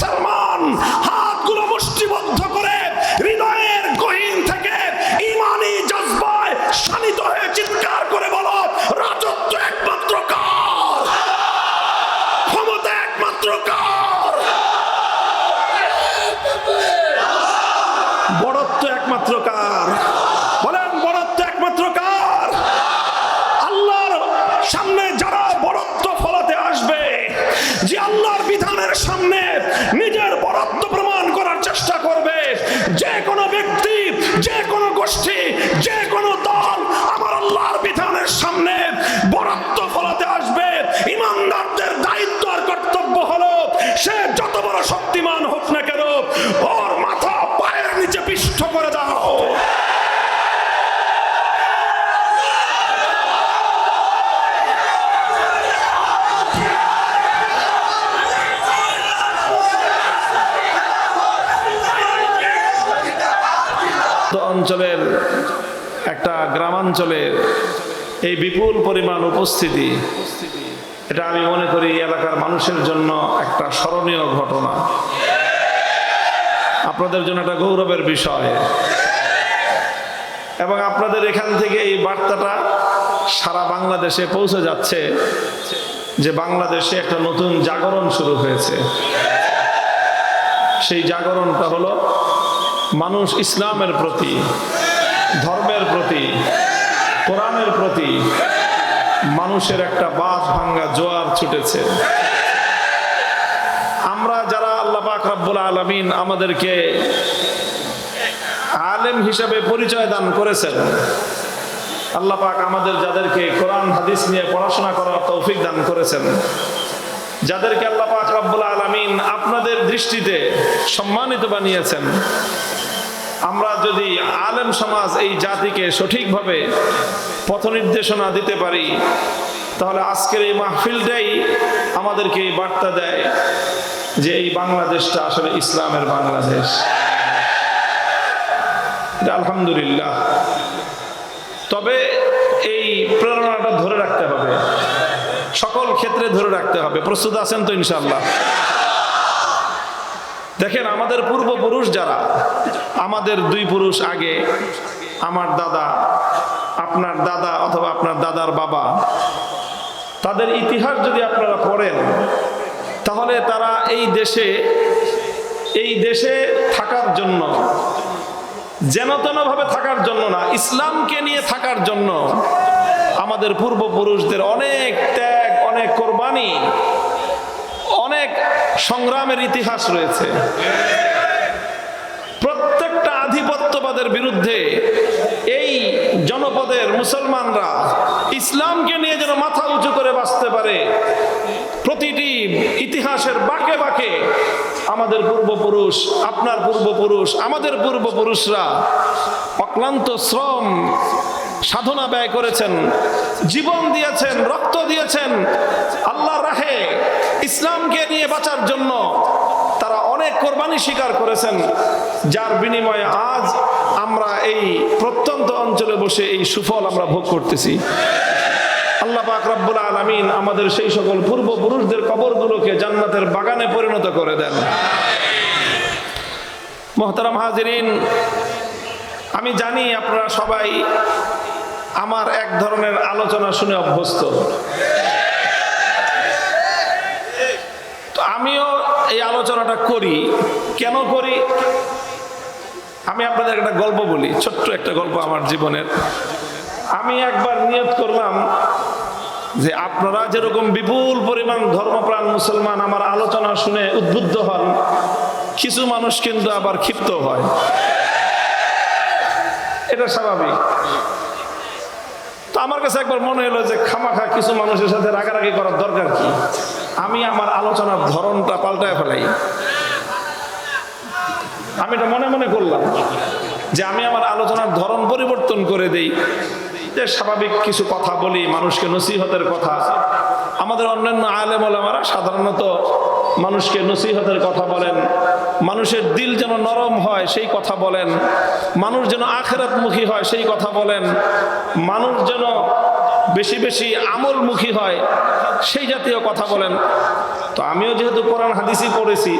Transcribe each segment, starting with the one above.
মুসলমান হাতগুলো মুষ্টিবদ্ধ করে হৃদয়ের গহীন থেকে ঈমানি জজবায় শানিত হয়ে চিৎকার করে বলো, রাজত্ব একমাত্র কার, ক্ষমতা একমাত্র কার, বড়ত্ব একমাত্র কার? বলেন, বড়ত্ব একমাত্র কার? আল্লাহর সামনে যারা বড়ত্ব ফলাতে আসবে, যে আল্লাহর বিধানের সামনে নিজের বড়ত্ব প্রমাণ করার চেষ্টা করবে, যে কোনো ব্যক্তি, যে কোনো গোষ্ঠী, যে কোনো দল আমার আল্লাহর বিধানের সামনে বড়ত্ব ফলাতে আসবে, ইমানদারদের দায়িত্ব আর কর্তব্য হলো সে যত বড় শক্তিমান হোক না কেন, ওর মাথা পায়ের নিচে পিষ্ট করে দাও। অঞ্চলের একটা গ্রামাঞ্চলের এই বিপুল পরিমাণ উপস্থিতি, এটা আমি মনে করি এলাকার মানুষের জন্য একটা স্মরণীয় ঘটনা, আপনাদের জন্য একটা গৌরবের বিষয়। এবং আপনাদের এখান থেকে এই বার্তাটা সারা বাংলাদেশে পৌঁছে যাচ্ছে যে বাংলাদেশে একটা নতুন জাগরণ শুরু হয়েছে। সেই জাগরণটা হলো মানুষ ইসলামের প্রতি, ধর্মের প্রতি, কোরআনের প্রতি মানুষের একটা বাঁধ ভাঙ্গা জোয়ার ছুটেছে। আমরা যারা আল্লাহ পাক রব্বুল আলামিন আমাদেরকে আলেম হিসেবে পরিচয় দান করেছেন, আল্লাহ পাক আমাদের যাদেরকে কোরআন হাদিস নিয়ে পড়াশোনা করার তৌফিক দান করেছেন, যাদেরকে আল্লাহ পাক রব্বুল আলামিন আপনাদের দৃষ্টিতে সম্মানিত বানিয়েছেন, আমরা যদি আলেম সমাজ এই জাতিকে সঠিকভাবে পথ নির্দেশনা দিতে পারি, তাহলে আজকের এই মাহফিলটাই আমাদেরকে এই বার্তা দেয় যে এই বাংলাদেশটা আসলে ইসলামের বাংলাদেশ। আলহামদুলিল্লাহ। তবে এই প্রেরণাটা ধরে রাখতে হবে, সকল ক্ষেত্রে ধরে রাখতে হবে। প্রস্তুত আছেন তো ইনশাআল্লাহ? দেখেন, আমাদের পূর্বপুরুষ যারা, আমাদের দুই পুরুষ আগে, আমার দাদা, আপনার দাদা অথবা আপনার দাদার বাবা, তাদের ইতিহাস যদি আপনারা পড়েন, তাহলে তারা এই দেশে থাকার জন্য, যেন তেন ভাবে থাকার জন্য না, ইসলামকে নিয়ে থাকার জন্য আমাদের পূর্বপুরুষদের অনেক ত্যাগ, অনেক কোরবানি, অনেক সংগ্রামের ইতিহাস রয়েছে। প্রত্যেকটা আধিপত্যবাদের বিরুদ্ধে এই জনপদের মুসলমানরা ইসলামকে নিয়ে যেন মাথা উঁচু করে বাঁচতে পারে, প্রতিটি ইতিহাসের বাঁকে বাঁকে আমাদের পূর্বপুরুষ, আপনার পূর্বপুরুষ, আমাদের পূর্বপুরুষরা অক্লান্ত শ্রম সাধনা ব্যয় করেছেন, জীবন দিয়েছেন, রক্ত দিয়েছেন আল্লাহর রাহে ইসলামকে নিয়ে বাঁচার জন্য। তারা অনেক কোরবানি স্বীকার করেছেন, যার বিনিময়ে আজ আমরা এই প্রত্যন্ত অঞ্চলে বসে এই সুফল আমরা ভোগ করতেছি। আল্লাহ পাক রব্বুল আলামিন আমাদের সেই সকল পূর্বপুরুষদের কবরগুলোকে জান্নাতের বাগানে পরিণত করে দেন। মুহতারাম হাজিরিন, আমি জানি আপনারা সবাই আমার এক ধরনের আলোচনা শুনে অভ্যস্ত। তো আমিও এই আলোচনাটা করি। কেন করি? আমি আপনাদের একটা গল্প বলি, ছোট্ট একটা গল্প আমার জীবনের। আমি একবার নিয়ত করলাম যে আপনারা যেরকম বিপুল পরিমাণ ধর্মপ্রাণ মুসলমান আমার আলোচনা শুনে উদ্বুদ্ধ হন, কিছু মানুষ কিন্তু আবার ক্ষিপ্ত হয়, এটা স্বাভাবিক। তো আমার কাছে একবার মনে হলো যে খামাখা কিছু মানুষের সাথে রাগারাগি করার দরকার কি, আমি আমার আলোচনার ধরনটা পাল্টায় ফেলাই। আমি এটা মনে মনে করলাম যে আমি আমার আলোচনার ধরন পরিবর্তন করে দেই, যে স্বাভাবিক কিছু কথা বলি, মানুষকে নসিহতের কথা। আমাদের অন্যান্য আলেম ওলামারা সাধারণত মানুষকে নসিহতের কথা বলেন, মানুষের দিল যেন নরম হয় সেই কথা বলেন, মানুষ যেন আখিরাতমুখী হয় সেই কথা বলেন, মানুষ যেন বেশি বেশি আমলমুখী হয় সেই জাতীয় কথা বলেন। তো আমিও যেহেতু কোরআন হাদিসই পড়েছি,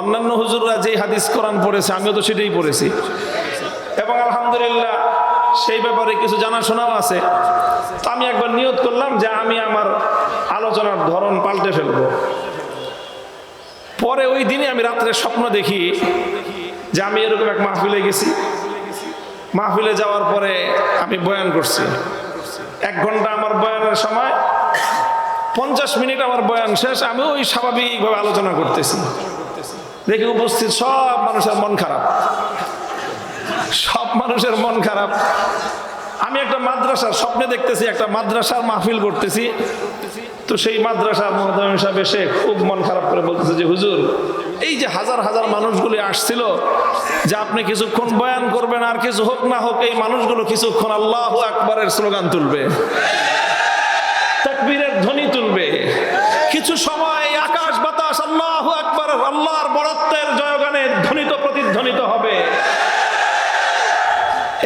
অন্যান্য হুজুররা যেই হাদিস কোরআন পড়েছে আমিও তো সেটাই পড়েছি, এবং আলহামদুলিল্লাহ সেই ব্যাপারে কিছু জানাশোনাও আছে। তো আমি একবার নিয়ত করলাম যে আমি আমার আলোচনার ধরন পাল্টে ফেলবো। পরে ওই দিনে আমি রাত্রে স্বপ্ন দেখি যে আমি এরকম এক মাহফিলে গেছি। মাহফিলে যাওয়ার পরে আমি বয়ান করছি, 1 ঘন্টা আমার বয়ানের সময়, 50 মিনিট আমার বয়ান শেষ, আমি ওই স্বাভাবিকভাবে আলোচনা করতেছি। দেখি উপস্থিত সব মানুষের মন খারাপ, সব মানুষের মন খারাপ। আমি একটা মাদ্রাসার স্বপ্নে দেখতেছি, একটা মাদ্রাসার মাহফিল করতেছি। তো সেই মাদ্রাসার মুহতামিম সাহেব এসে খুব মন খারাপ করে বলতেছে যে হুজুর, এই যে হাজার হাজার মানুষগুলি আসছিল যে আপনি কিছুক্ষণ বয়ান করবেন, আর কিছু হোক না হোক এই মানুষগুলো কিছুক্ষণ আল্লাহু আকবারের স্লোগান তুলবে, তাকবীরের ধ্বনি তুলবে, কিছু সময় আকাশ বাতাস আল্লাহু আকবার, আল্লাহর বড়ত্বের জয়গানে ধ্বনিত প্রতিধ্বনিত হবে।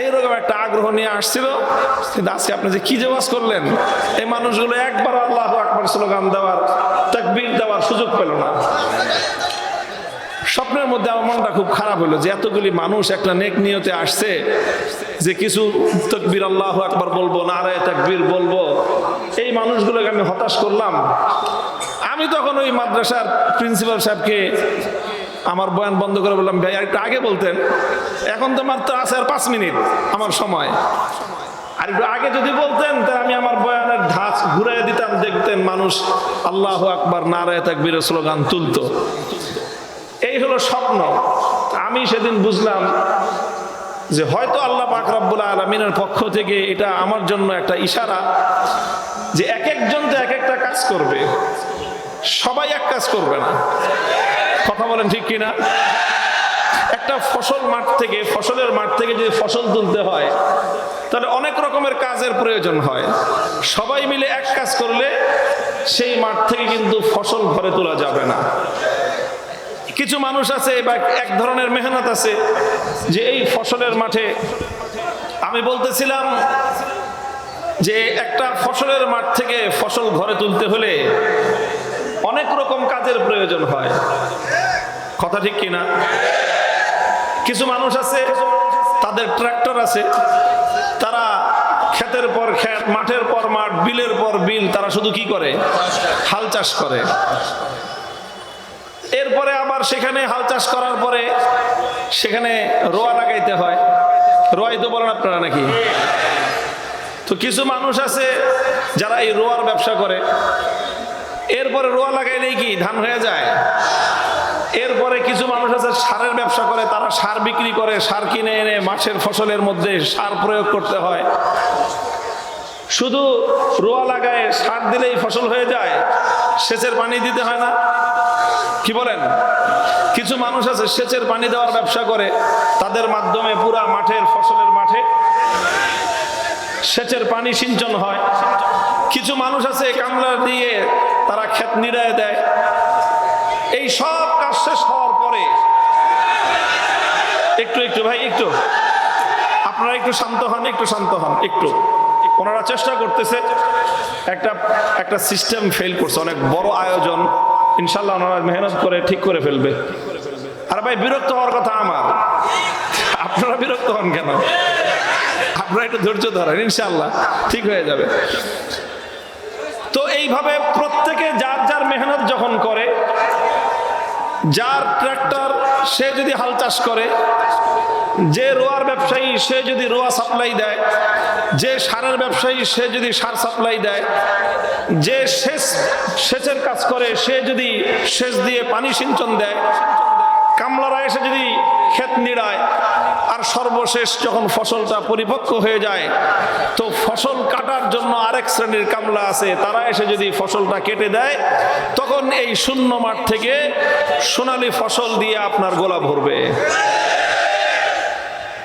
এইরকম একটা আগ্রহ নিয়ে আসছিল। কিন্তু আজকে আপনি যে কি যে ওয়াজ করলেন, এই মানুষগুলো একবার আল্লাহু আকবার স্লোগান দেওয়ার, তাকবীর দেওয়ার সুযোগ পেল না। স্বপ্নের মধ্যে আমার মনটা খুব খারাপ হলো যে এতগুলি মানুষ একটা নেক নিয়তে আসছে যে কিছু তাকবীর আল্লাহু আকবার বলবো, নারায়ে তাকবীর বলবো, এই মানুষগুলোকে আমি হতাশ করলাম। আমি তখন ওই মাদ্রাসার প্রিন্সিপাল সাহেবকে আমার বয়ান বন্ধ করে বললাম, ভাই একটু আগে বলতেন, এখন তো মাত্র আছে আর 5 মিনিট আমার সময়, আর একটু আগে যদি বলতেন তাহলে আমি আমার বয়ানের ধাঁচ ঘুরাই দিতাম, দেখতেন মানুষ আল্লাহু আকবার নারায়ে তাকবীরের স্লোগান তুলতো। এই হলো স্বপ্ন। আমি সেদিন বুঝলাম যে হয়তো আল্লাহ পাক রব্বুল আলামিনের পক্ষ থেকে এটা আমার জন্য একটা ইশারা যে এক একজন তো এক একটা কাজ করবে, সবাই এক কাজ করবে না। কথা বলেন ঠিক কিনা? একটা ফসলের মাঠ থেকে যদি ফসল তুলতে হয় তাহলে অনেক রকমের কাজের প্রয়োজন হয়। সবাই মিলে এক কাজ করলে সেই মাঠ থেকে কিন্তু ফসল ঘরে তোলা যাবে না। কিছু মানুষ আছে বা এক ধরনের মেহনত আছে যে এই ফসলের মাঠে, আমি বলতেছিলাম যে একটা ফসলের মাঠ থেকে ফসল ঘরে তুলতে হলে অনেক রকম কাজের প্রয়োজন হয়। কথা ঠিক কিনা? কিছু মানুষ আছে তাদের ট্রাক্টর আছে, তারা ক্ষেতের পর ক্ষেত, মাঠের পর মাঠ, বিলের পর বিল, তারা শুধু কি করে? হাল চাষ করে। এরপরে আবার সেখানে হাল চাষ করার পরে সেখানে রোয়া লাগাইতে হয়। রোয়াই তো বলেন আপনারা নাকি? তো কিছু মানুষ আছে যারা এই রোয়ার ব্যবসা করে। এরপরে রোয়া লাগাইলেই কি ধান হয়ে যায়? এরপরে কিছু মানুষ আছে সারের ব্যবসা করে, তারা সার বিক্রি করে, সার কিনে এনে মাঠের ফসলের মধ্যে সার প্রয়োগ করতে হয়। শুধু রোয়া লাগায় সার দিলেই ফসল হয়ে যায়, সেচের পানি দিতে হয় না? কি বলেন? কিছু মানুষ আছে সেচের পানি দেওয়ার ব্যবসা করে, তাদের মাধ্যমে পুরা মাঠের ফসলের মাঠে সেচের পানি সিঞ্চন হয়। কিছু মানুষ আছে কামলা দিয়ে তারা ক্ষেত নিড়ায় দেয়। এই সব কাজ শেষ হওয়ার পরে একটু ভাই একটু আপনারা একটু শান্ত হন, একটু ওনারা চেষ্টা করতেছে, একটা সিস্টেম ফেল করছে, অনেক বড় আয়োজন, ইনশাল্লাহ ওনারা মেহনত করে ঠিক করে ফেলবে। আর ভাই বিরক্ত হওয়ার কথা আমার, আপনারা বিরক্ত হন কেন? আপনারা একটু ধৈর্য ধরেন, ইনশাল্লাহ ঠিক হয়ে যাবে। তো এইভাবে প্রত্যেকে যার যার মেহনত যখন করে, যার ট্রাক্টর সে যদি হাল চাষ করে, যে রোয়ার ব্যবসায়ী সে যদি রোয়া সাপ্লাই দেয়, যে সারের ব্যবসায়ী সে যদি সার সাপ্লাই দেয়, যে সেচের কাজ করে সে যদি সেচ দিয়ে পানি সিঞ্চন দেয়, কামলারা এসে যদি ক্ষেত নিড়ায়, আর সর্বশেষ যখন ফসলটা পরিপক্ক হয়ে যায় তো ফসল কাটার জন্য আরেক শ্রেণীর কামলা আছে, তারা এসে যদি ফসলটা কেটে দেয়, তখন এই শূন্য মাঠ থেকে সোনালী ফসল দিয়ে আপনার গোলা ভরবে।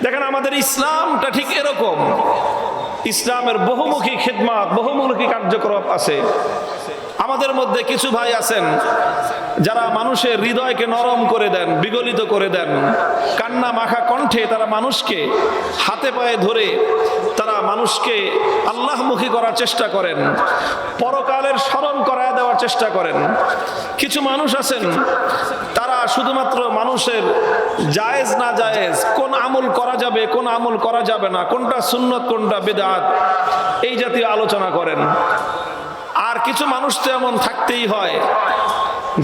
দেখেন আমাদের ইসলামটা ঠিক এরকম। ইসলামের বহুমুখী খিদমত, বহুমুখী কার্যক্রম আছে। আমাদের মধ্যে কিছু ভাই আছেন যারা মানুষের হৃদয়কে নরম করে দেন, বিগলিত করে দেন, কান্না মাখা কণ্ঠে তারা মানুষকে হাতে পায়ে ধরে তারা মানুষকে আল্লাহমুখী করার চেষ্টা করেন, পরকালের স্মরণ করায় দেওয়ার চেষ্টা করেন। কিছু মানুষ আছেন তারা শুধুমাত্র মানুষের জায়েজ না জায়েজ, কোন আমল করা যাবে কোন আমল করা যাবে না, কোনটা সুন্নত কোনটা বিদআত, এই জাতীয় আলোচনা করেন। আর কিছু মানুষ তো এমন থাকতেই হয়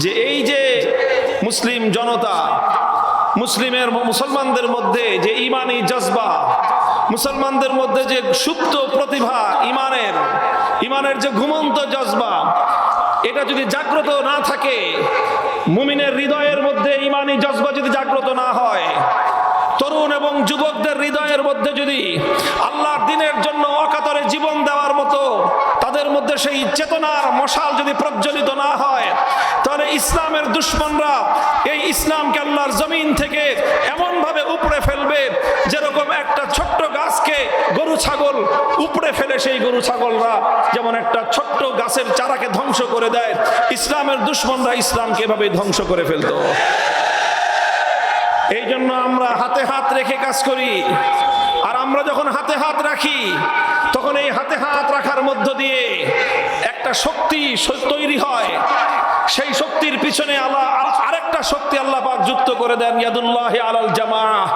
যে এই যে মুসলিম জনতা, মুসলমানদের মধ্যে যে ইমানি জজবা, মুসলমানদের মধ্যে যে সুপ্ত প্রতিভা, ইমানের যে ঘুমন্ত জজবা, এটা যদি জাগ্রত না থাকে, মুমিনের হৃদয়ের মধ্যে ইমানি জজবা যদি জাগ্রত না হয়, তরুণ এবং যুবকদের হৃদয়ের মধ্যে যদি আল্লাহর দ্বীনের জন্য অকাতরে জীবন দেওয়ার মতো তাদের মধ্যে সেই চেতনার মশাল যদি প্রজ্বলিত না হয়, তাহলে ইসলামের দুশমনরা এই ইসলামকে আল্লাহর জমিন থেকে এমন ভাবে উপড়ে ফেলবে যেরকম একটা ছোট্ট গাছকে গরু ছাগল উপড়ে ফেলে, সেই গরু ছাগলরা যেমন একটা ছোট্ট গাছের চারাকে ধ্বংস করে দেয়, ইসলামের দুশমনরা ইসলামকে এভাবে ধ্বংস করে ফেলতো। এই জন্য আমরা হাতে হাত রেখে কাজ করি। আর আমরা যখন হাতে হাত রাখি, তখন এই হাতে হাত রাখার মধ্য দিয়ে একটা শক্তি তৈরি হয়। সেই শক্তির পিছনে আরেকটা শক্তি আল্লাহ পাক যুক্ত করে দেন, ইয়াদুল্লাহি আলাল জামাআহ।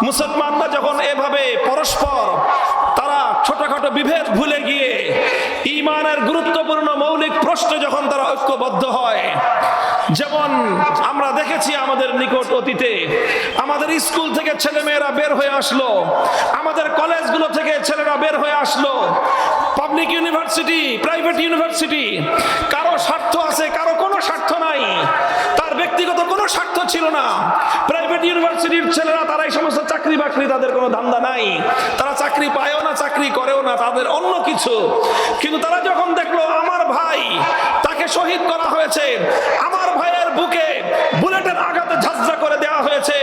মুসলমানরা যখন এভাবে পরস্পর তারা ছোটখাটো বিভেদ ভুলে গিয়ে ঈমানের গুরুত্বপূর্ণ মৌলিক প্রশ্নে যখন তারা ঐক্যবদ্ধ হয়, যেমন আমরা দেখেছি আমাদের নিকট অতীতে, আমাদের স্কুল থেকে ছেলেমেয়েরা বের হয়ে আসলো, আমাদের কলেজগুলো থেকে ছেলেরা বের হয়ে আসলো, পাবলিক ইউনিভার্সিটি, প্রাইভেট ইউনিভার্সিটি, কারো স্বার্থ আছে কারো কোনো স্বার্থ নাই, তার ব্যক্তিগত কোনো স্বার্থ ছিল না। প্রাইভেট ইউনিভার্সিটির ছেলেরা তারা এই সমস্ত চাকরি বাকরি, তাদের কোনো ধান্দা নাই, তারা চাকরি পায়ও না, চাকরি করেও না, তাদের অন্য কিছু। কিন্তু তারা যখন দেখলো আমার ভাই, তাকে শহীদ করা হয়েছে, আমার ভাইয়ের বুকে বুলেটের আঘাতে ঝাঁঝরা করে দেওয়া হয়েছে,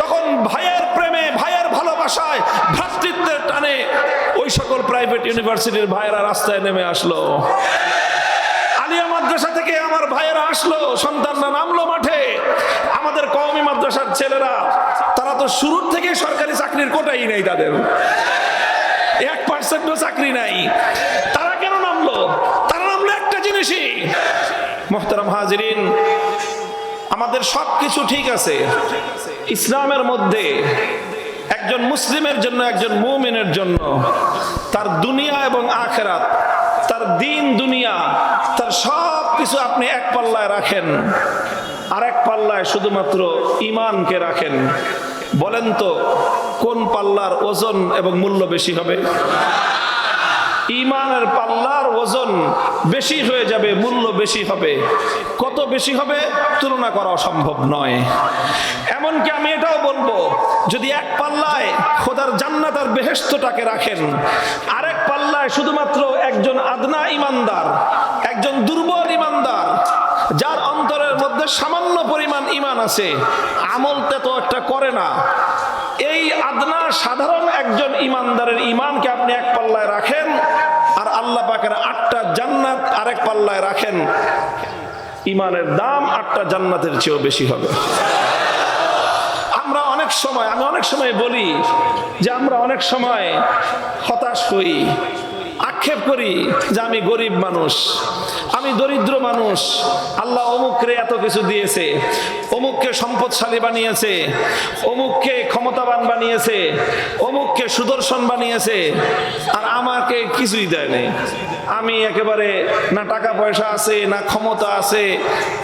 তখন ভাইয়ের প্রেমে, ভাইয়ের ভালোবাসায়, ভ্রাতৃত্বের টানে ওই সকল প্রাইভেট ইউনিভার্সিটির ভাইয়েরা রাস্তায় নেমে আসলো। আলিয়া মাদ্রাসা থেকে আমার ভাইয়েরা আসলো, সন্তানরা নামলো মাঠে। আমাদের কওমি মাদ্রাসার ছেলেরা, তারা তো শুরুর থেকে সরকারি চাকরির কোটাই নেই, তাদের 1% চাকরি নাই, তারা কেন নামলো? তারা নামলো একটা জিনিসই। মুহতারাম হাজিরিন, আমাদের সবকিছু ঠিক আছে, ইসলামের মধ্যে একজন মুসলিমের জন্য, একজন মুমিনের জন্য তার দুনিয়া এবং আখিরাত, তার দিন দুনিয়া, তার সব কিছু আপনি এক পাল্লায় রাখেন, আর এক পাল্লায় শুধুমাত্র ঈমানকে রাখেন। বলেন তো কোন পাল্লার ওজন এবং মূল্য বেশি হবে? ঈমানের পাল্লার ওজন বেশি হয়ে যাবে, মূল্য বেশি হবে। কত বেশি হবে তুলনা করা সম্ভব নয়। এমনকি আমি এটাও বলবো, যদি এক পাল্লায় খোদার জান্নাত আর বেহেশতটাকে রাখেন, আরেক পাল্লায় শুধুমাত্র একজন আদনা ইমানদার, একজন দুর্বল ইমানদার, যার অন্তরের মধ্যে সামান্য পরিমাণ ঈমান আছে, আমলতে তো একটা করে না, এই আদনা সাধারণ একজন ইমানদারের ঈমানকে আপনি এক পাল্লায় রাখেন, আর আল্লাহ পাকের 8টা জান্নাত আরেক পাল্লায় রাখেন, ঈমানের দাম 8টা জান্নাতের চেয়েও বেশি হবে। আমি অনেক সময় বলি যে আমরা অনেক সময় হতাশ হই, আক্ষেপ করি যে আমি গরিব মানুষ, আমি দরিদ্র মানুষ, আল্লাহ অমুকরে এত কিছু দিয়েছে, অমুককে সম্পদশালী বানিয়েছে, অমুককে ক্ষমতাবান বানিয়েছে, অমুককে সুদর্শন বানিয়েছে, আর আমাকে কিছুই দেয় নাই। আমি একেবারে না টাকা পয়সা আছে, না ক্ষমতা আছে,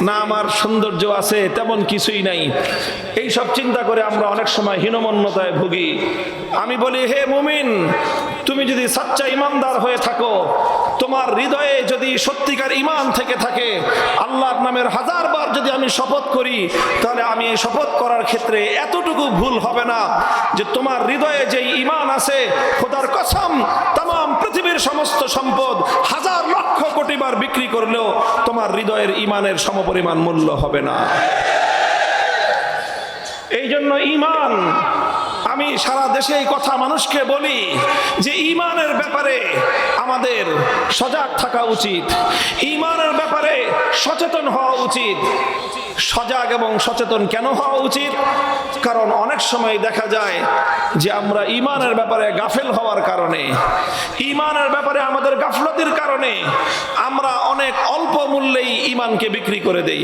না আমার সৌন্দর্য আছে, তেমন কিছুই নাই। এই সব চিন্তা করে আমরা অনেক সময় হীনমন্যতায় ভুগি। আমি বলি, হে মুমিন, তুমি যদি সচ্চা ইমানদার হয়ে থাকো, তোমার হৃদয়ে যদি সত্যিকার ঈমান থেকে থাকে, আল্লাহর নামের 1000 বার যদি আমি শপথ করি, তাহলে আমি এই শপথ করার ক্ষেত্রে এতটুকু ভুল হবে না যে তোমার হৃদয়ে যে ঈমান আছে, খোদার কসম तमाम পৃথিবীর সমস্ত সম্পদ 1000 লক্ষ কোটি বার বিক্রি করলেও তোমার হৃদয়ের ঈমানের সমপরিমাণ মূল্য হবে না। এই জন্য ঈমান, আমি সারা দেশে এই কথা মানুষকে বলি যে ঈমানের ব্যাপারে আমাদের সজাগ থাকা উচিত, ঈমানের ব্যাপারে সচেতন হওয়া উচিত। সজাগ এবং সচেতন কেন হওয়া উচিত? কারণ অনেক সময় দেখা যায় যে আমরা ঈমানের ব্যাপারে গাফেল হওয়ার কারণে, ঈমানের ব্যাপারে আমাদের গাফলতির কারণে আমরা অনেক অল্প মূল্যেই ঈমানকে বিক্রি করে দেই।